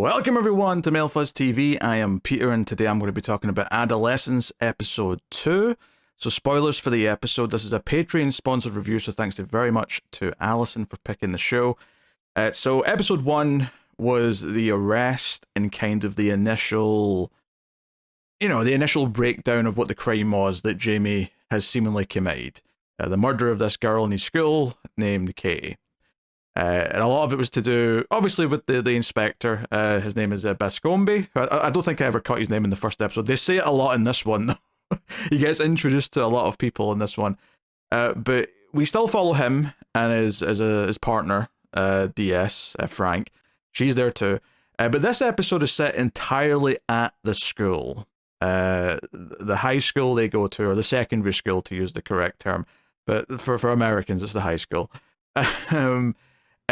Welcome everyone to Melfuzz TV. I am Peter and today I'm going to be talking about Adolescence episode 2. So spoilers for the episode. This is a Patreon sponsored review, so thanks very much to Alison for picking the show. So episode 1 was the arrest and kind of the initial, the initial breakdown of what the crime was that Jamie has seemingly committed. The murder of this girl in his school named Katie. And a lot of it was to do, obviously, with the inspector. His name is Bascombe. I don't think I ever caught his name in the first episode. They say it a lot in this one. He gets introduced to a lot of people in this one. But we still follow him and his partner, DS, Frank. She's there too. But this episode is set entirely at the school. The high school they go to, or the secondary school to use the correct term. But for Americans, it's the high school.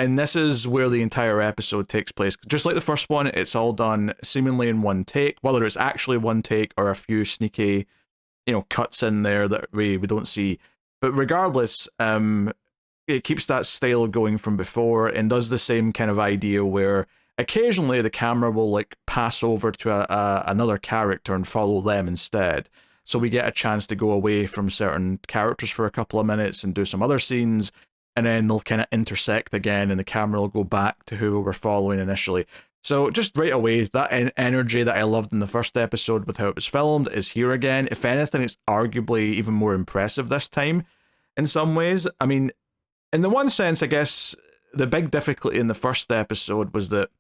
And this is where the entire episode takes place. Just like the first one, it's all done seemingly in one take, whether it's actually one take or a few sneaky, cuts in there that we don't see. But regardless, it keeps that style going from before and does the same kind of idea where occasionally the camera will pass over to another character and follow them instead. So we get a chance to go away from certain characters for a couple of minutes and do some other scenes. And then they'll kind of intersect again and the camera will go back to who we were following initially. So just right away, that energy that I loved in the first episode with how it was filmed is here again. If anything, it's arguably even more impressive this time in some ways. I mean, in the one sense, I guess the big difficulty in the first episode was that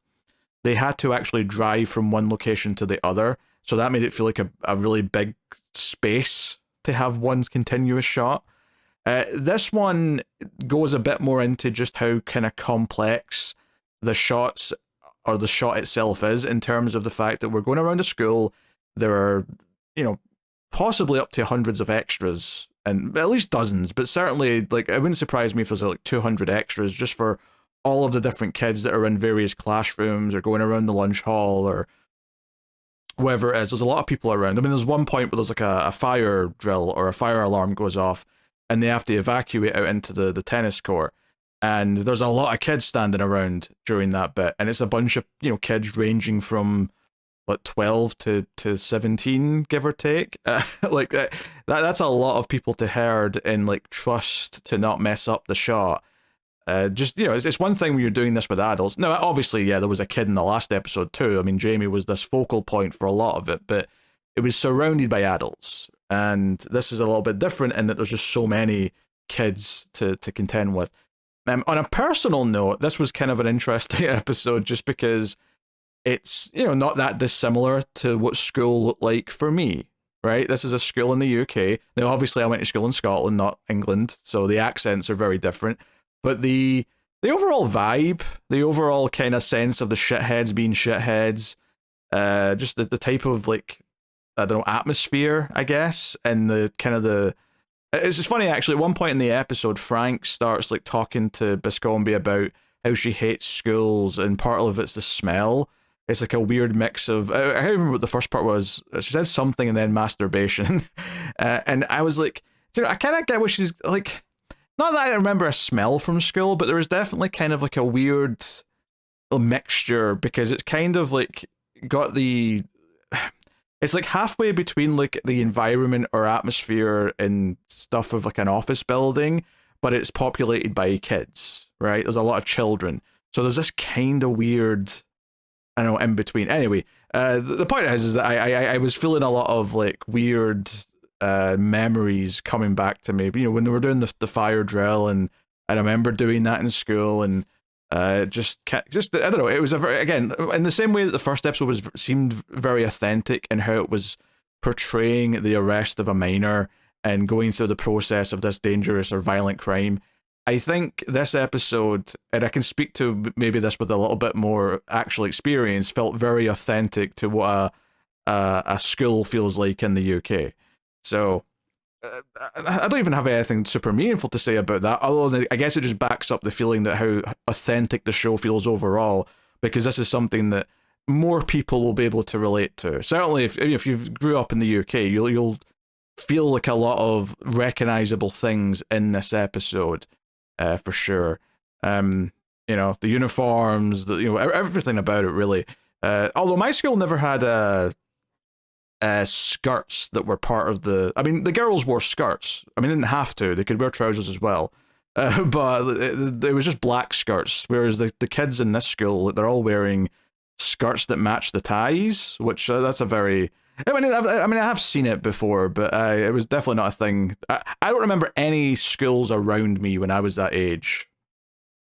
they had to actually drive from one location to the other. So that made it feel like a really big space to have one continuous shot. This one goes a bit more into just how kind of complex the shots or the shot itself is in terms of the fact that we're going around a school. There are, possibly up to hundreds of extras and at least dozens, but certainly it wouldn't surprise me if there's 200 extras just for all of the different kids that are in various classrooms or going around the lunch hall or wherever it is. There's a lot of people around. I mean, there's one point where there's a fire drill or a fire alarm goes off and they have to evacuate out into the tennis court. And there's a lot of kids standing around during that bit. And it's a bunch of, kids ranging from, 12 to 17, give or take. That's a lot of people to herd and, trust to not mess up the shot. It's one thing when you're doing this with adults. Now, obviously, yeah, there was a kid in the last episode too. I mean, Jamie was this focal point for a lot of it, but it was surrounded by adults. And this is a little bit different in that there's just so many kids to contend with. On a personal note, this was kind of an interesting episode just because it's, not that dissimilar to what school looked like for me, right? This is a school in the UK. Now, obviously, I went to school in Scotland, not England, so the accents are very different. But the overall vibe, the overall kind of sense of the shitheads being shitheads, just the type of, I don't know, atmosphere, I guess, and the kind of the... It's just funny, actually, at one point in the episode, Frank starts, talking to Bascombe about how she hates schools, and part of it's the smell. It's a weird mix of... I can't remember what the first part was. She says something and then masturbation. And I was like, I kind of get what she's, not that I remember a smell from school, but there was definitely kind of a weird mixture, because it's kind of got the... It's halfway between the environment or atmosphere and stuff of an office building, but it's populated by kids, right? There's a lot of children. So there's this kind of weird, I don't know, in between. Anyway, the point is that I was feeling a lot of weird memories coming back to me. When they were doing the fire drill, and I remember doing that in school, and just I don't know. It was again in the same way that the first episode seemed very authentic in how it was portraying the arrest of a minor and going through the process of this dangerous or violent crime. I think this episode, and I can speak to maybe this with a little bit more actual experience, felt very authentic to what a school feels like in the UK. So I don't even have anything super meaningful to say about that, although I guess it just backs up the feeling that how authentic the show feels overall, because this is something that more people will be able to relate to. Certainly, if you grew up in the UK, you'll feel a lot of recognizable things in this episode, for sure. The uniforms, everything about it really. Although my school never had skirts that were part of the. I mean, the girls wore skirts. I mean, they didn't have to. They could wear trousers as well. But it was just black skirts. Whereas the kids in this school, they're all wearing skirts that match the ties, which that's a very. I have seen it before, but it was definitely not a thing. I don't remember any schools around me when I was that age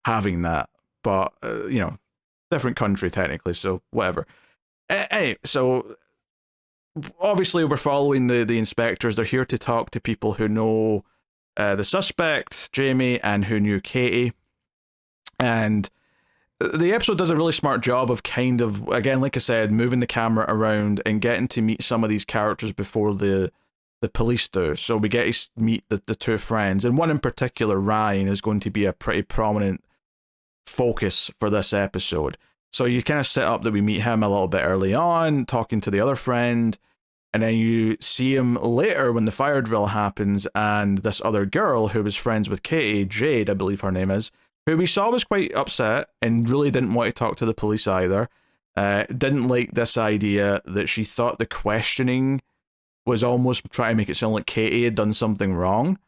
having that. But different country technically, so whatever. Anyway, so obviously we're following the inspectors. They're here to talk to people who know the suspect, Jamie, and who knew Katie. And the episode does a really smart job of kind of, again, like I said, moving the camera around and getting to meet some of these characters before the police do. So we get to meet the two friends, and one in particular, Ryan, is going to be a pretty prominent focus for this episode. So you kind of set up that we meet him a little bit early on, talking to the other friend, and then you see him later when the fire drill happens, and this other girl who was friends with Katie, Jade, I believe her name is, who we saw was quite upset and really didn't want to talk to the police either. Didn't like this idea that she thought the questioning was almost trying to make it sound like Katie had done something wrong.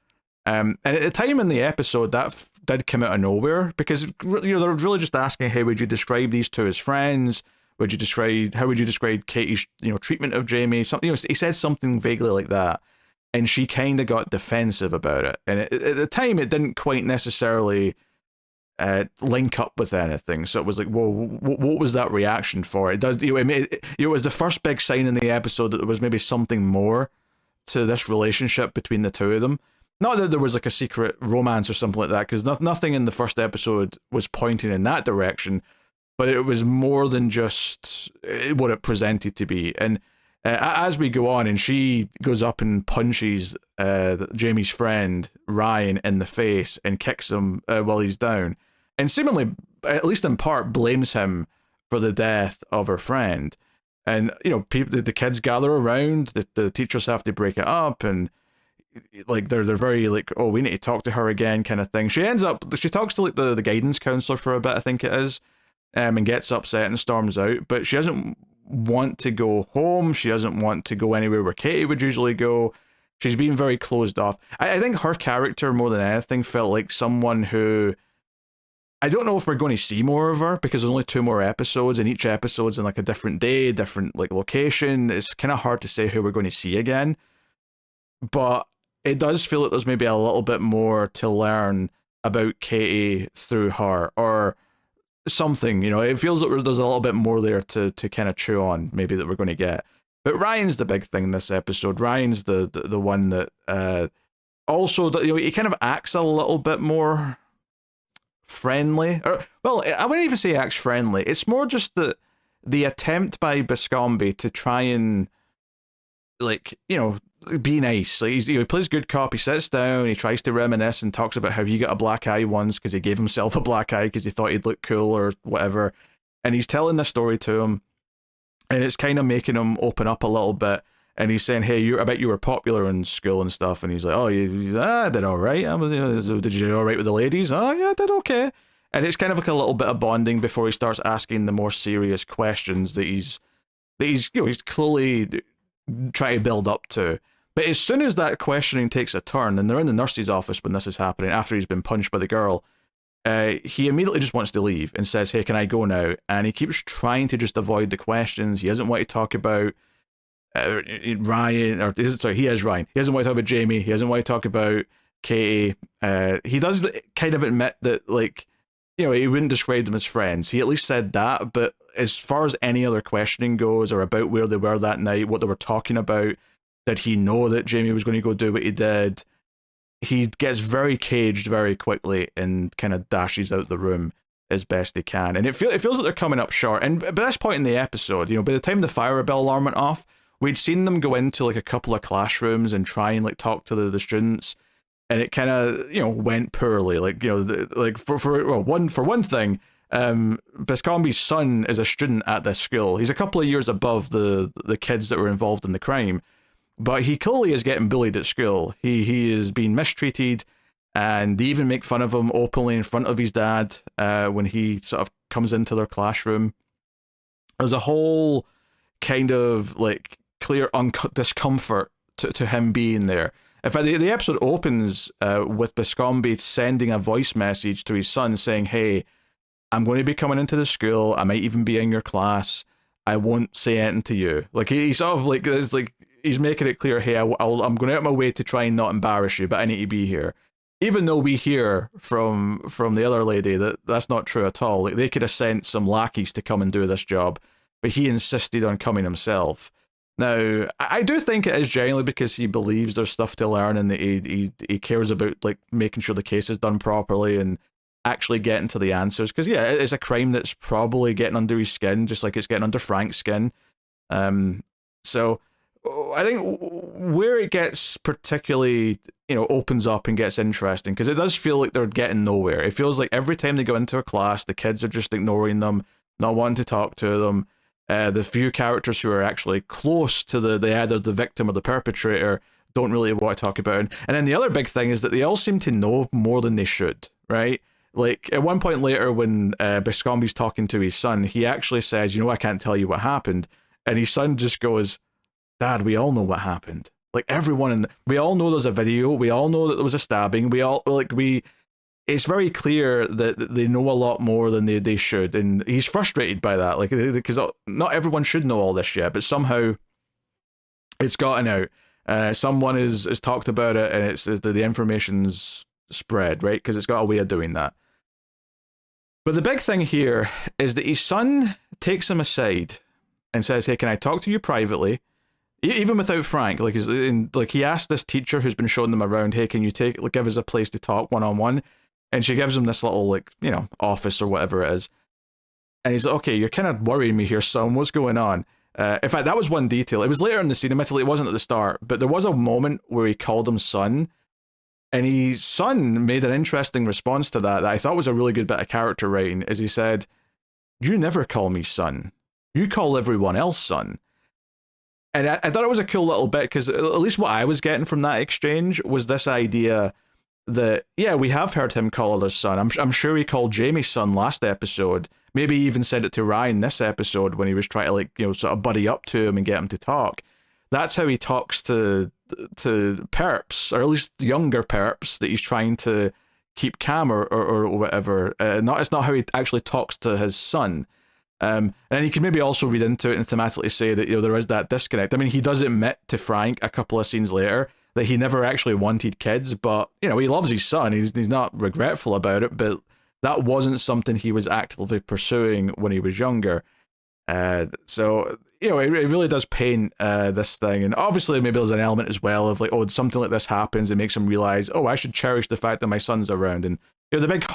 And at the time in the episode, that did come out of nowhere, because they're really just asking, how would you describe these two as friends? How would you describe Katie's treatment of Jamie? Something, he said something vaguely like that, and she kind of got defensive about it. And at the time, it didn't quite necessarily link up with anything. So it was like, whoa, what was that reaction for? It does, it was the first big sign in the episode that there was maybe something more to this relationship between the two of them. Not that there was like a secret romance or something like that, because nothing in the first episode was pointing in that direction, but it was more than just what it presented to be. And as we go on, and she goes up and punches Jamie's friend, Ryan, in the face and kicks him while he's down, and seemingly, at least in part, blames him for the death of her friend. And, people, the kids gather around, the teachers have to break it up, and like they're very like, oh, we need to talk to her again, kind of thing. She talks to like the guidance counselor for a bit, I think it is, and gets upset and storms out. But she doesn't want to go home. She doesn't want to go anywhere where Katie would usually go. She's being very closed off. I think her character, more than anything, felt like someone who, I don't know if we're going to see more of her, because there's only 2 more episodes, and each episode's in like a different day, different like location. It's kind of hard to say who we're going to see again. But it does feel like there's maybe a little bit more to learn about Katie through her, or something. It feels like there's a little bit more there to kind of chew on, maybe, that we're going to get. But Ryan's the big thing this episode. Ryan's the one that also, he kind of acts a little bit more friendly. Or, well, I wouldn't even say acts friendly. It's more just the attempt by Biscombe to try and, like, be nice. Like, he plays good cop. He sits down, he tries to reminisce and talks about how he got a black eye once because he gave himself a black eye because he thought he'd look cool or whatever. And he's telling this story to him, and it's kind of making him open up a little bit. And he's saying, hey, I bet you were popular in school and stuff. And he's like, oh, I did all right. Did you do all right with the ladies? Oh, yeah, I did okay. And it's kind of like a little bit of bonding before he starts asking the more serious questions that he's clearly trying to build up to. But as soon as that questioning takes a turn, and they're in the nurse's office when this is happening, after he's been punched by the girl, he immediately just wants to leave and says, hey, can I go now? And he keeps trying to just avoid the questions. He doesn't want to talk about Ryan, he is Ryan. He doesn't want to talk about Jamie. He doesn't want to talk about Katie. He does kind of admit that, like, he wouldn't describe them as friends. He at least said that, but as far as any other questioning goes, or about where they were that night, what they were talking about, did he know that Jamie was going to go do what he did? He gets very caged very quickly and kind of dashes out the room as best he can. And it feels like they're coming up short. And by this point in the episode, by the time the fire bell alarm went off, we'd seen them go into like a couple of classrooms and try and like talk to the students, and it kind of went poorly. Like for one thing, Biscombe's son is a student at this school. He's a couple of years above the kids that were involved in the crime, but he clearly is getting bullied at school. He is being mistreated, and they even make fun of him openly in front of his dad when he sort of comes into their classroom. there's a whole kind of like clear discomfort to him being there. In fact, the episode opens with Biscombe sending a voice message to his son saying, "Hey, I'm going to be coming into the school. I might even be in your class. I won't say anything to you." Like he's sort of like, it's like he's making it clear, "Hey, I'm going out of my way to try and not embarrass you, but I need to be here." Even though we hear from the other lady that that's not true at all. Like they could have sent some lackeys to come and do this job, but he insisted on coming himself. Now, I do think it is genuinely because he believes there's stuff to learn and that he cares about like making sure the case is done properly and actually getting to the answers. Because yeah, it's a crime that's probably getting under his skin, just like it's getting under Frank's skin. So I think where it gets particularly, opens up and gets interesting, because it does feel like they're getting nowhere. It feels like every time they go into a class, the kids are just ignoring them, not wanting to talk to them. The few characters who are actually close to the either the victim or the perpetrator don't really want to talk about it. And then the other big thing is that they all seem to know more than they should, right? Like at one point later when Biscombe's talking to his son, he actually says, I can't tell you what happened. And his son just goes, "Dad, we all know what happened. Like everyone we all know there's a video. We all know that there was a stabbing. It's very clear that they know a lot more than they should." And he's frustrated by that, like, because not everyone should know all this yet, but somehow it's gotten out. Someone has talked about it, and it's the information's spread, right? Because it's got a way of doing that. But the big thing here is that his son takes him aside and says, "Hey, can I talk to you privately?" Even without Frank, like he asked this teacher who's been showing them around, "Hey, can you give us a place to talk one-on-one?" And she gives him this little, office or whatever it is. And he's like, "Okay, you're kind of worrying me here, son. What's going on?" In fact, that was one detail. It was later in the scene, admittedly, it wasn't at the start, but there was a moment where he called him son, and his son made an interesting response to that I thought was a really good bit of character writing, as he said, "You never call me son. You call everyone else son." And I thought it was a cool little bit, because at least what I was getting from that exchange was this idea that, yeah, we have heard him call others son. I'm sure he called Jamie son last episode. Maybe he even said it to Ryan this episode when he was trying to, sort of buddy up to him and get him to talk. That's how he talks to perps, or at least younger perps that he's trying to keep calm or whatever. It's not how he actually talks to his son. And you can maybe also read into it and thematically say that there is that disconnect. I mean, he does admit to Frank a couple of scenes later that he never actually wanted kids, but he loves his son. He's not regretful about it, but that wasn't something he was actively pursuing when he was younger. So it really does paint this thing, and obviously maybe there's an element as well of like, oh, something like this happens, it makes him realize, oh, I should cherish the fact that my son's around. And the big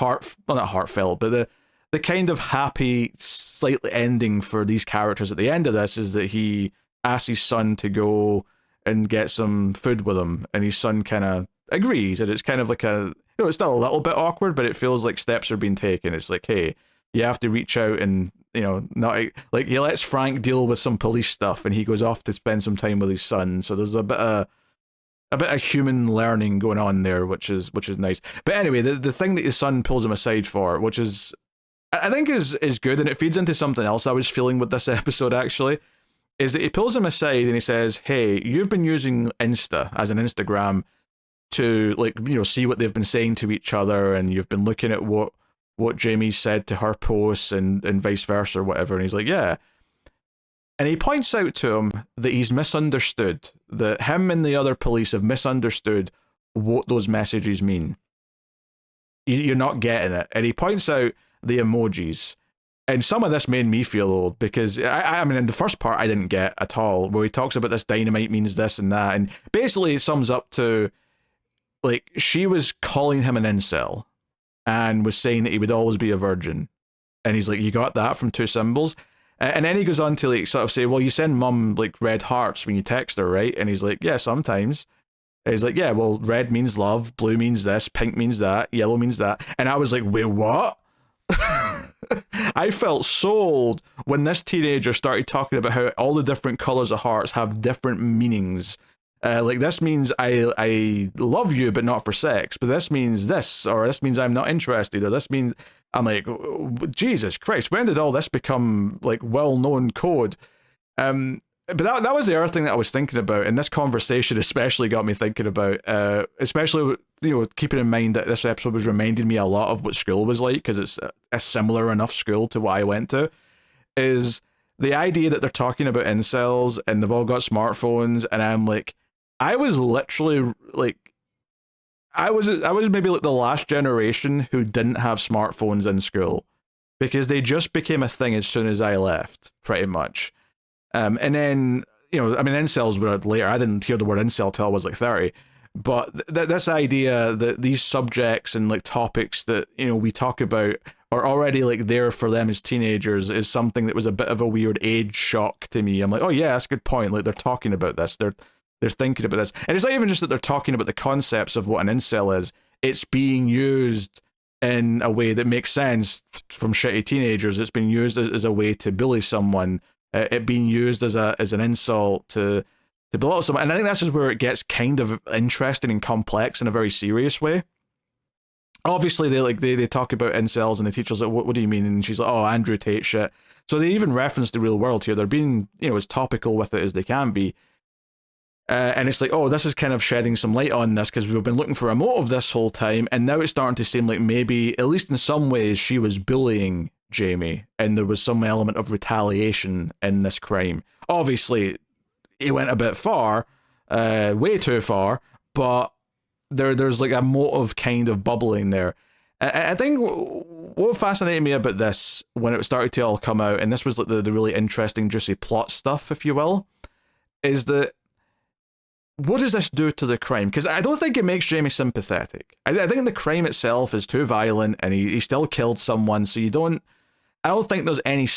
not heartfelt, but the kind of happy, slightly ending for these characters at the end of this is that he asks his son to go and get some food with him, and his son kind of agrees, and it's kind of like it's still a little bit awkward, but it feels like steps are being taken. It's like, hey, you have to reach out and, not like, he lets Frank deal with some police stuff, and he goes off to spend some time with his son. So there's a bit of human learning going on there, which is nice. But anyway, the thing that his son pulls him aside for, which is, I think is good, and it feeds into something else I was feeling with this episode actually, is that he pulls him aside and he says, "Hey, you've been using Insta as an Instagram to see what they've been saying to each other, and you've been looking at what Jamie said to her posts and vice versa or whatever." And he's like, "Yeah." And he points out to him that he's misunderstood, that him and the other police have misunderstood what those messages mean. You're not getting it. And he points out the emojis. And some of this made me feel old, because I mean, in the first part I didn't get at all, where he talks about this dynamite means this and that, and basically it sums up to, like, she was calling him an incel and was saying that he would always be a virgin. And he's like, "You got that from two symbols?" And then he goes on to like sort of say, "Well, you send mum like red hearts when you text her, right?" And he's like, "Yeah, sometimes." And he's like, "Yeah, well, red means love, blue means this, pink means that, yellow means that." And I was like, wait, what? I felt sold when this teenager started talking about how all the different colors of hearts have different meanings, Like this means I love you, but not for sex. But this means this, or this means I'm not interested, or this means I'm like, Jesus Christ, when did all this become like well-known code? But that was the other thing that I was thinking about, and this conversation especially got me thinking about, especially keeping in mind that this episode was reminding me a lot of what school was like, because it's a similar enough school to what I went to. Is the idea that they're talking about incels and they've all got smartphones, and I'm like, I was literally like, I was maybe like the last generation who didn't have smartphones in school because they just became a thing as soon as I left, pretty much. And then, I mean, incels were later. I didn't hear the word incel till I was like 30. But this idea that these subjects and like topics that, we talk about are already like there for them as teenagers is something that was a bit of a weird age shock to me. I'm like, oh yeah, that's a good point. Like they're talking about this. They're thinking about this. And it's not even just that they're talking about the concepts of what an incel is. It's being used in a way that makes sense from shitty teenagers. It's being used as a way to bully someone. It being used as an insult to belittle someone. And I think this is where it gets kind of interesting and complex in a very serious way. Obviously, they talk about incels, and the teacher's like, what do you mean? And she's like, oh, Andrew Tate shit. So they even reference the real world here. They're being, as topical with it as they can be. And it's like, oh, this is kind of shedding some light on this because we've been looking for a motive this whole time, and now it's starting to seem like maybe, at least in some ways, she was bullying Jamie, and there was some element of retaliation in this crime. Obviously, it went a bit far, way too far, but there's like a motive kind of bubbling there. I think what fascinated me about this when it started to all come out, and this was like the really interesting, juicy plot stuff, if you will, is that what does this do to the crime? Because I don't think it makes Jamie sympathetic. I think the crime itself is too violent, and he still killed someone, so I don't think there's any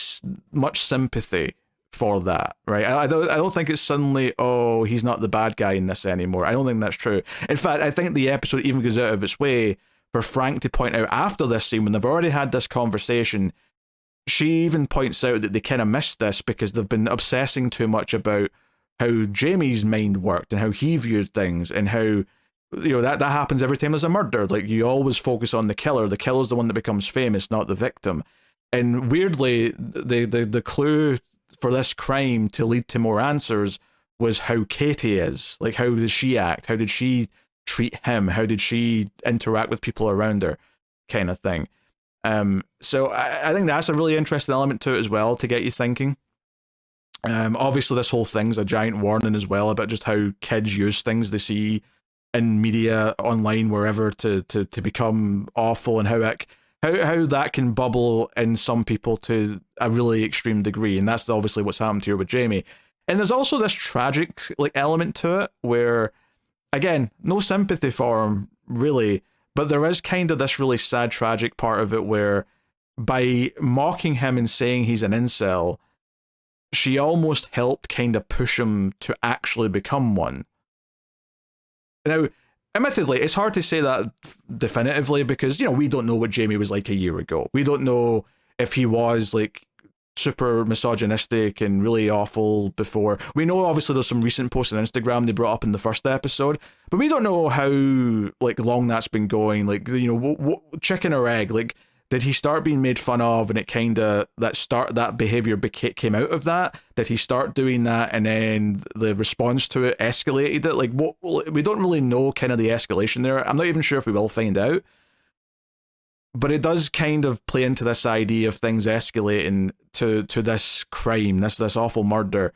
much sympathy for that, right? I don't think it's suddenly, oh, he's not the bad guy in this anymore. I don't think that's true. In fact, I think the episode even goes out of its way for Frank to point out after this scene, when they've already had this conversation, she even points out that they kind of missed this because they've been obsessing too much about how Jamie's mind worked and how he viewed things, and how that happens every time there's a murder. Like, you always focus on the killer. The killer's the one that becomes famous, not the victim. And weirdly, the clue for this crime to lead to more answers was how Katie is. Like, how does she act? How did she treat him? How did she interact with people around her? Kind of thing. So I think that's a really interesting element to it as well, to get you thinking. Obviously, this whole thing's a giant warning as well about just how kids use things they see in media, online, wherever, to become awful, and how that can bubble in some people to a really extreme degree. And that's obviously what's happened here with Jamie. And there's also this tragic element to it where, again, no sympathy for him really, but there is kind of this really sad, tragic part of it where by mocking him and saying he's an incel, she almost helped kind of push him to actually become one. Now, admittedly, it's hard to say that definitively because, we don't know what Jamie was like a year ago. We don't know if he was like super misogynistic and really awful before. We know obviously there's some recent posts on Instagram they brought up in the first episode, but we don't know how long that's been going. Like, what chicken or egg? Like, did he start being made fun of and it kind of that behavior came out of that? Did he start doing that and then the response to it escalated it? Like, what, we don't really know kind of the escalation there. I'm not even sure if we will find out. But it does kind of play into this idea of things escalating to this crime, this awful murder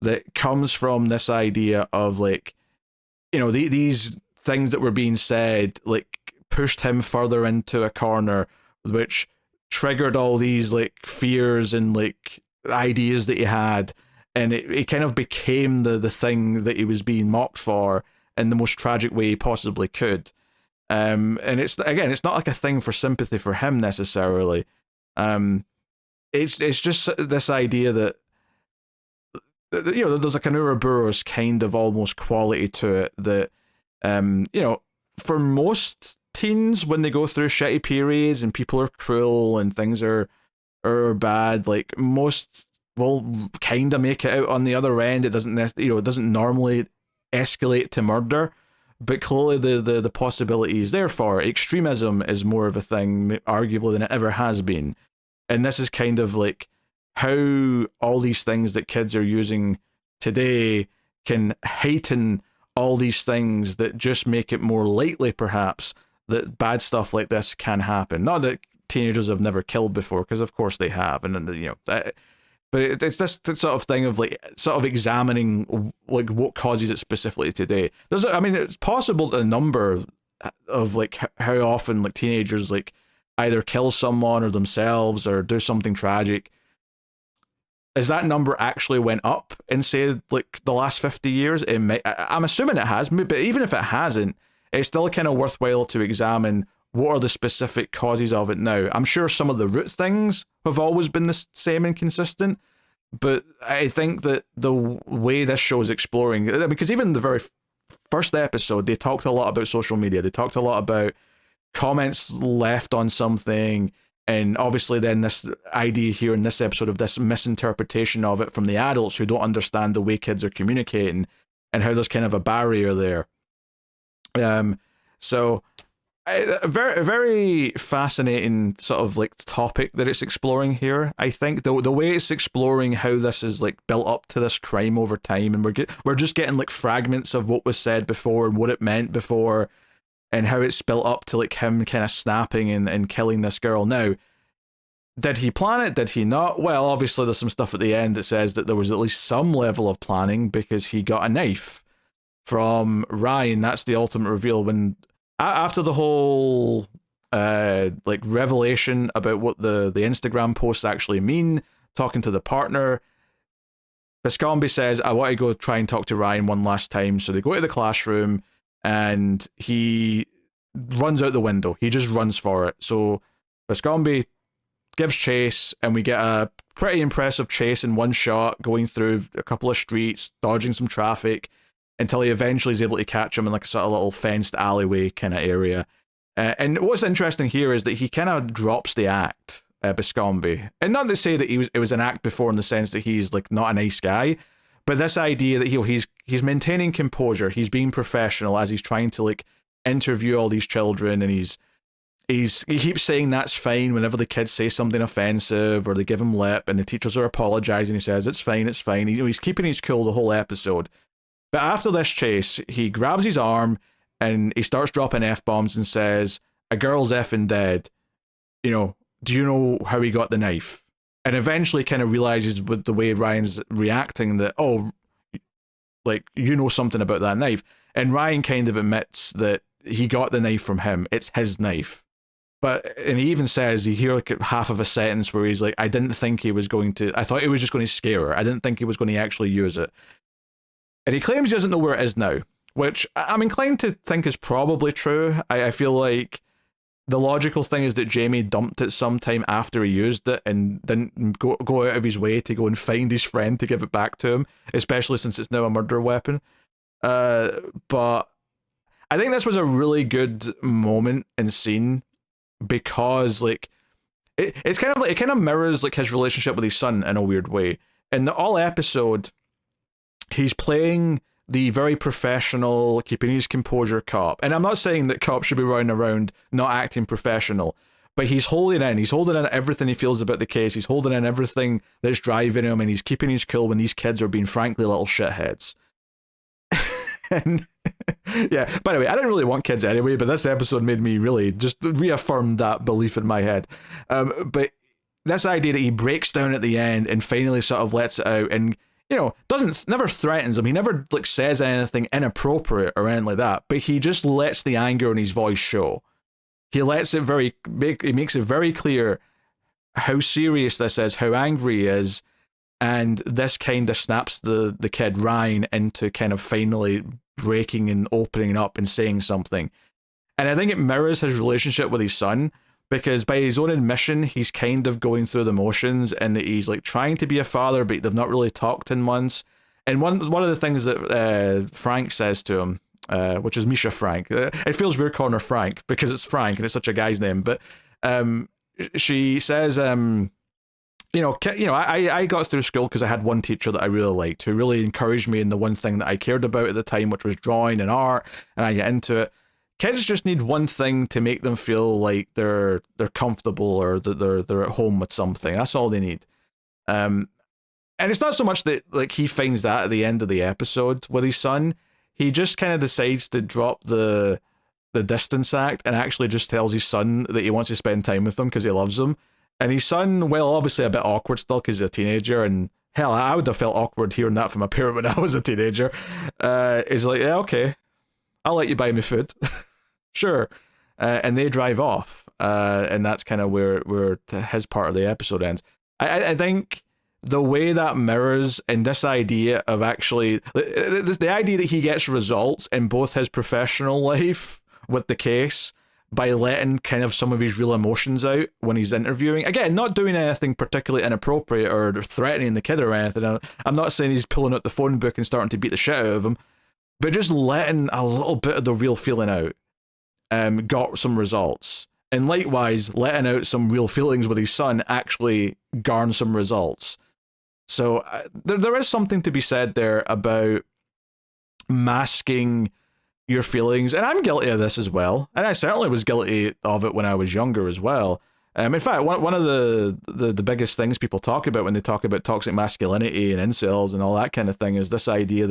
that comes from this idea of these things that were being said pushed him further into a corner, which triggered all these fears and ideas that he had, and it kind of became the thing that he was being mocked for in the most tragic way he possibly could. And it's not like a thing for sympathy for him necessarily. It's just this idea that there's like an Ouroboros kind of almost quality to it that for most teens, when they go through shitty periods and people are cruel and things are bad, most will kind of make it out on the other end. It doesn't it doesn't normally escalate to murder. But clearly the possibility is there for it. Extremism is more of a thing, arguably, than it ever has been. And this is kind of like how all these things that kids are using today can heighten all these things that just make it more likely, perhaps, that bad stuff like this can happen. Not that teenagers have never killed before, because of course they have, and but it's this sort of thing of like sort of examining like what causes it specifically today. It's possible that a number of like how often like teenagers like either kill someone or themselves or do something tragic. Is that number actually went up in, say, like the last 50 years? I'm assuming it has, but even if it hasn't, it's still kind of worthwhile to examine what are the specific causes of it now. I'm sure some of the root things have always been the same and consistent, but I think that the way this show is exploring, because even the very first episode, they talked a lot about social media. They talked a lot about comments left on something, and obviously then this idea here in this episode of this misinterpretation of it from the adults who don't understand the way kids are communicating and how there's kind of a barrier there. So a very, very fascinating sort of like topic that it's exploring here. I think the way it's exploring how this is like built up to this crime over time, and we're just getting like fragments of what was said before and what it meant before, and how it's built up to like him kind of snapping and killing this girl. Now, did he plan it? Did he not? Well, obviously there's some stuff at the end that says that there was at least some level of planning, because he got a knife from Ryan. That's the ultimate reveal when after the whole like revelation about what the Instagram posts actually mean, talking to the partner, Viscombe says, I want to go try and talk to Ryan one last time. So they go to the classroom and he runs out the window. He just runs for it. So Viscombe gives chase, and we get a pretty impressive chase in one shot, going through a couple of streets, dodging some traffic, until he eventually is able to catch him in like a sort of little fenced alleyway kind of area. And what's interesting here is that he kind of drops the act, Viscombe. And not to say that it was an act before in the sense that he's like not a nice guy, but this idea that he's maintaining composure, he's being professional as he's trying to like interview all these children, and he keeps saying that's fine whenever the kids say something offensive or they give him lip and the teachers are apologizing. He says it's fine, it's fine. He's keeping his cool the whole episode. But after this chase, he grabs his arm and he starts dropping F-bombs and says, a girl's effing dead. You know, do you know how he got the knife? And eventually kind of realizes with the way Ryan's reacting that, oh, like, you know something about that knife. And Ryan kind of admits that he got the knife from him. It's his knife. And he even says, you hear like half of a sentence where he's like, I didn't think he was going to, I thought he was just going to scare her. I didn't think he was going to actually use it. And he claims he doesn't know where it is now, which I'm inclined to think is probably true. I feel like the logical thing is that Jamie dumped it sometime after he used it and didn't go out of his way to go and find his friend to give it back to him, especially since it's now a murder weapon. But I think this was a really good moment and scene, because like it's kind of like, it kind of mirrors like his relationship with his son in a weird way. In the all episode, he's playing the very professional, keeping his composure cop. And I'm not saying that cops should be running around not acting professional, but he's holding in everything he feels about the case. He's holding in everything that's driving him, and he's keeping his cool when these kids are being frankly little shitheads. And yeah, by the way, I didn't really want kids anyway, but this episode made me really just reaffirm that belief in my head. But this idea that he breaks down at the end and finally sort of lets it out, and you know, never threatens him. He never like says anything inappropriate or anything like that, but he just lets the anger in his voice show. He makes it very clear how serious this is, how angry he is, and this kind of snaps the kid Ryan into kind of finally breaking and opening up and saying something. And I think it mirrors his relationship with his son, because by his own admission, he's kind of going through the motions, and that he's like trying to be a father, but they've not really talked in months. And one of the things that Frank says to him, which is Misha Frank, it feels weird calling her Frank because it's Frank and it's such a guy's name, but she says, I got through school because I had one teacher that I really liked, who really encouraged me in the one thing that I cared about at the time, which was drawing and art, and I get into it. Kids just need one thing to make them feel like they're comfortable or that they're at home with something. That's all they need. And it's not so much that like he finds that at the end of the episode with his son. He just kind of decides to drop the distance act and actually just tells his son that he wants to spend time with him because he loves him. And his son, well, obviously a bit awkward still because he's a teenager, and hell, I would have felt awkward hearing that from a parent when I was a teenager. He's like, yeah, okay, I'll let you buy me food. Sure. And they drive off, and that's kind of where his part of the episode ends. I think the way that mirrors and this idea of actually the idea that he gets results in both his professional life with the case by letting kind of some of his real emotions out when he's interviewing. Again, not doing anything particularly inappropriate or threatening the kid or anything. I'm not saying he's pulling out the phone book and starting to beat the shit out of him, but just letting a little bit of the real feeling out got some results. And likewise, letting out some real feelings with his son actually garnered some results. So there is something to be said there about masking your feelings, and I'm guilty of this as well, and I certainly was guilty of it when I was younger as well. In fact, one of the biggest things people talk about when they talk about toxic masculinity and incels and all that kind of thing is this idea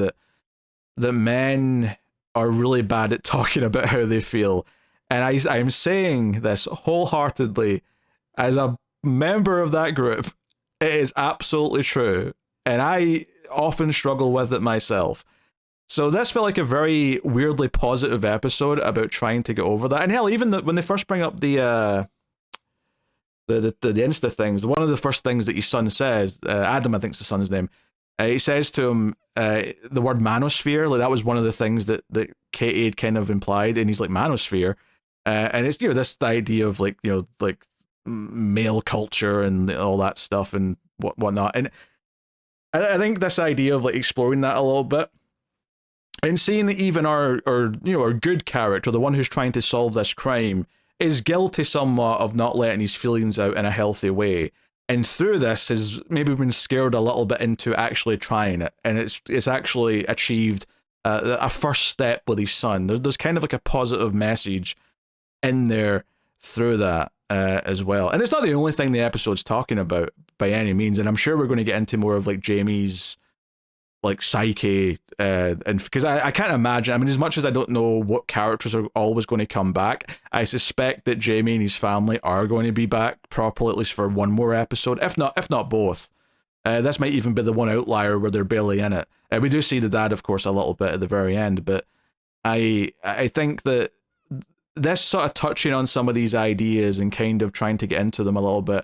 that men are really bad at talking about how they feel. And I'm saying this wholeheartedly as a member of that group. It is absolutely true, and I often struggle with it myself. So this felt like a very weirdly positive episode about trying to get over that. And hell, even when they first bring up the Insta things, one of the first things that his son says, Adam, I think's the son's name, he says to him the word manosphere. Like that was one of the things that Katie had kind of implied, and he's like, manosphere, and it's this idea of like like male culture and all that stuff and whatnot. And I think this idea of like exploring that a little bit. And seeing that even our good character, the one who's trying to solve this crime, is guilty somewhat of not letting his feelings out in a healthy way, and through this has maybe been scared a little bit into actually trying it, and it's actually achieved a first step with his son. There's kind of like a positive message in there through that as well, and it's not the only thing the episode's talking about by any means. And I'm sure we're going to get into more of like Jamie's like psyche, and because I can't imagine. I mean, as much as I don't know what characters are always going to come back, I suspect that Jamie and his family are going to be back properly, at least for one more episode, if not both. This might even be the one outlier where they're barely in it. We do see the dad, of course, a little bit at the very end, but I think that this sort of touching on some of these ideas and kind of trying to get into them a little bit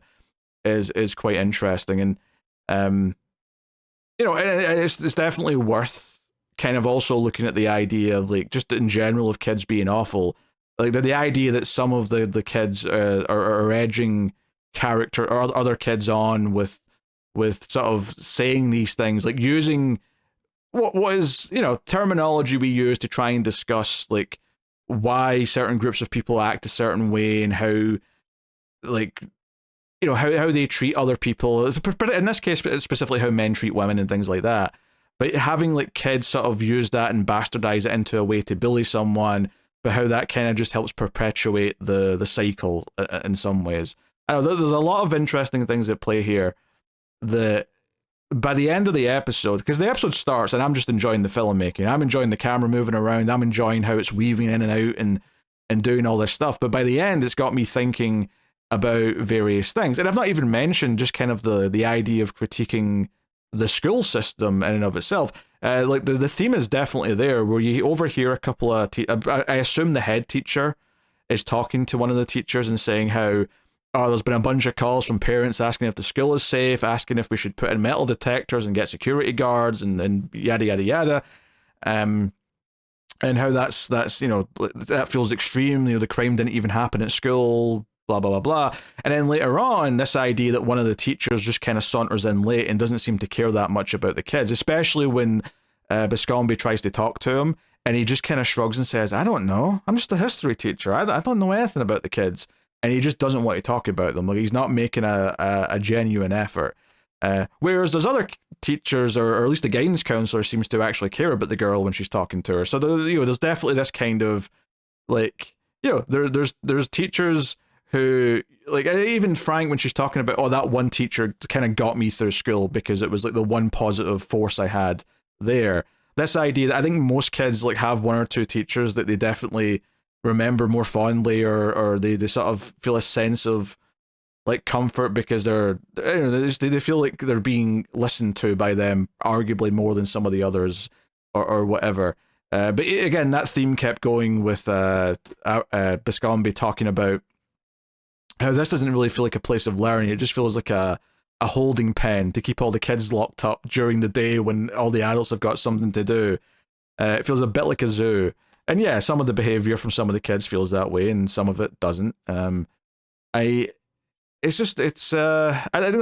is quite interesting. And it's definitely worth kind of also looking at the idea of like just in general of kids being awful, like the idea that some of the kids are edging character or other kids on with sort of saying these things, like using what is terminology we use to try and discuss like why certain groups of people act a certain way and how like how they treat other people, in this case specifically how men treat women and things like that. But having like kids sort of use that and bastardize it into a way to bully someone, but how that kind of just helps perpetuate the cycle in some ways. I know there's a lot of interesting things at play here that by the end of the episode, because the episode starts and I'm just enjoying the filmmaking, I'm enjoying the camera moving around, I'm enjoying how it's weaving in and out and doing all this stuff, but by the end it's got me thinking about various things. And I've not even mentioned just kind of the idea of critiquing the school system in and of itself. Like the theme is definitely there, where you overhear a couple of I assume the head teacher is talking to one of the teachers and saying how there's been a bunch of calls from parents asking if the school is safe, asking if we should put in metal detectors and get security guards and yada yada yada. And how that's that feels extreme. The crime didn't even happen at school, blah, blah, blah, blah. And then later on, this idea that one of the teachers just kind of saunters in late and doesn't seem to care that much about the kids, especially when Biscombe tries to talk to him, and he just kind of shrugs and says, I don't know, I'm just a history teacher, I don't know anything about the kids. and he just doesn't want to talk about them. Like, he's not making a genuine effort. Whereas there's other teachers, or at least the guidance counselor, seems to actually care about the girl when she's talking to her. So there's definitely this kind of, like, there's teachers who, like, even Frank, when she's talking about, oh, that one teacher kind of got me through school because it was like the one positive force I had there. This idea that I think most kids like have one or two teachers that they definitely remember more fondly, or they sort of feel a sense of like comfort because they feel like they're being listened to by them, arguably more than some of the others, or whatever. But again, that theme kept going with Biscombe talking about how this doesn't really feel like a place of learning. It just feels like a holding pen to keep all the kids locked up during the day when all the adults have got something to do. It feels a bit like a zoo. And yeah, some of the behavior from some of the kids feels that way, and some of it doesn't. I think there's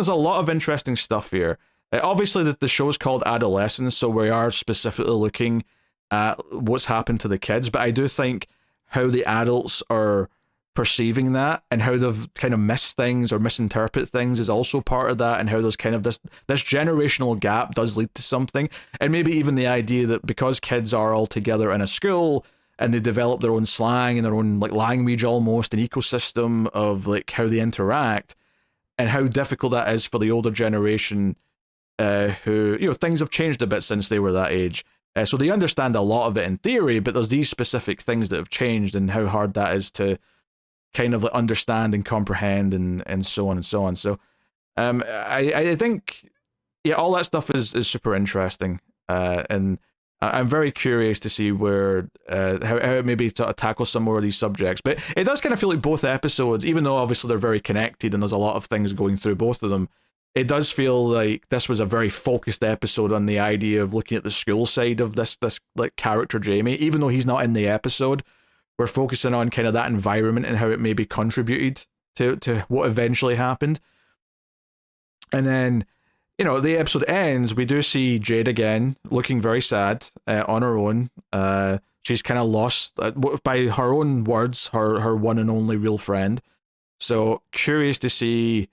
a lot of interesting stuff here. Obviously, the show's called Adolescence, so we are specifically looking at what's happened to the kids. But I do think how the adults are perceiving that, and how they've kind of missed things or misinterpret things, is also part of that. And how there's kind of this generational gap does lead to something, and maybe even the idea that because kids are all together in a school and they develop their own slang and their own like language, almost an ecosystem of like how they interact, and how difficult that is for the older generation, who, things have changed a bit since they were that age. So they understand a lot of it in theory, but there's these specific things that have changed, and how hard that is to kind of like understand and comprehend, and so on and so on. So I think, yeah, all that stuff is super interesting, and I'm very curious to see where how it maybe tackle some more of these subjects. But it does kind of feel like both episodes, even though obviously they're very connected and there's a lot of things going through both of them, it does feel like this was a very focused episode on the idea of looking at the school side of this like character Jamie. Even though he's not in the episode, we're focusing on kind of that environment and how it maybe contributed to what eventually happened. And then, the episode ends, we do see Jade again, looking very sad, on her own. She's kind of lost, by her own words, her one and only real friend. So curious to see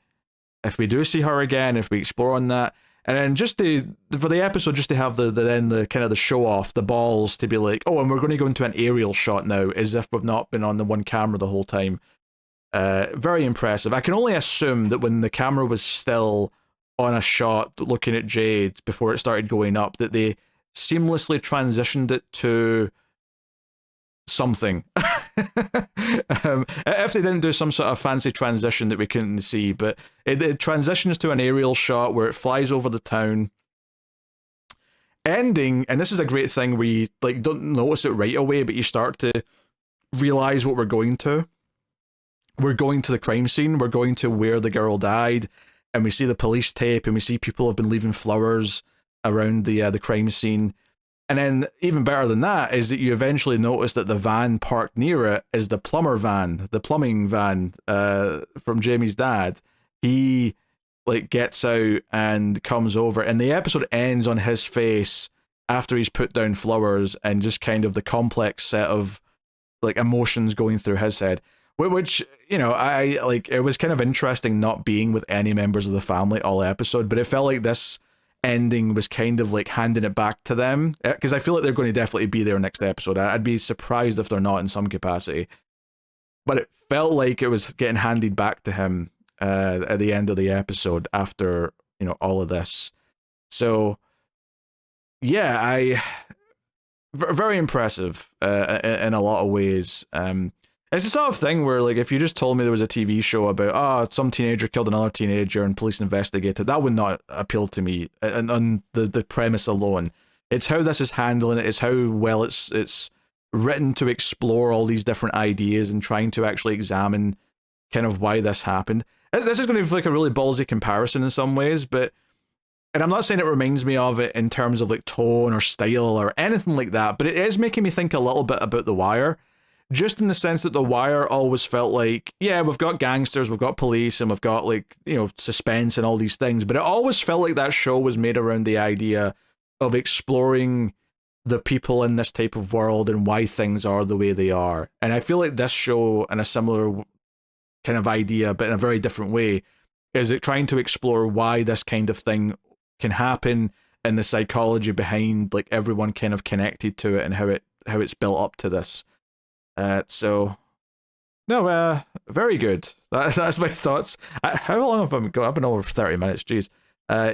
if we do see her again, if we explore on that. And then just for the episode, just to have the kind of the show off, the balls to be like, oh, and we're going to go into an aerial shot now, as if we've not been on the one camera the whole time. Very impressive. I can only assume that when the camera was still on a shot looking at Jade before it started going up, that they seamlessly transitioned it to something. If they didn't do some sort of fancy transition that we couldn't see, but it transitions to an aerial shot where it flies over the town, ending, and this is a great thing where you like don't notice it right away, but you start to realize what we're going to. We're going to the crime scene, we're going to where the girl died, and we see the police tape, and we see people have been leaving flowers around the crime scene. And then even better than that is that you eventually notice that the van parked near it is the plumbing van from Jamie's dad. He like gets out and comes over, and the episode ends on his face after he's put down flowers, and just kind of the complex set of like emotions going through his head. Which, I like, it was kind of interesting not being with any members of the family all episode, but it felt like this ending was kind of like handing it back to them, because I feel like they're going to definitely be there next episode. I'd be surprised if they're not in some capacity, but it felt like it was getting handed back to him at the end of the episode after all of this. So yeah, very impressive in a lot of ways. It's the sort of thing where, like, if you just told me there was a TV show about, some teenager killed another teenager and police investigated, that would not appeal to me on the premise alone. It's how this is handling it, it's how well it's written to explore all these different ideas and trying to actually examine kind of why this happened. This is going to be like a really ballsy comparison in some ways, and I'm not saying it reminds me of it in terms of like tone or style or anything like that, but it is making me think a little bit about The Wire. Just in the sense that The Wire always felt like, yeah, we've got gangsters, we've got police, and we've got like, suspense and all these things, but it always felt like that show was made around the idea of exploring the people in this type of world and why things are the way they are. And I feel like this show, in a similar kind of idea, but in a very different way. Is it trying to explore why this kind of thing can happen and the psychology behind like everyone kind of connected to it and how it's built up to this. So no, very good. That's my thoughts. How long have I been? I've been over 30 minutes. Jeez.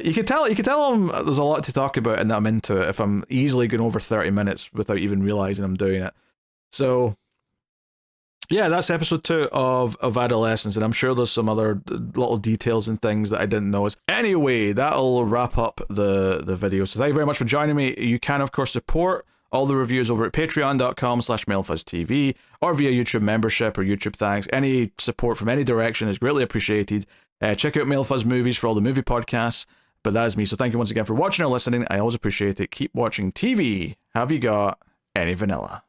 You can tell there's a lot to talk about and that I'm into it if I'm easily going over 30 minutes without even realizing I'm doing it. So yeah, that's episode 2 of Adolescence, and I'm sure there's some other little details and things that I didn't know. Anyway, that'll wrap up the video. So thank you very much for joining me. You can, of course, support all the reviews over at patreon.com/MailFuzzTV or via YouTube membership or YouTube thanks. Any support from any direction is greatly appreciated. Check out MailFuzz Movies for all the movie podcasts. But that is me. So thank you once again for watching or listening. I always appreciate it. Keep watching TV. Have you got any vanilla?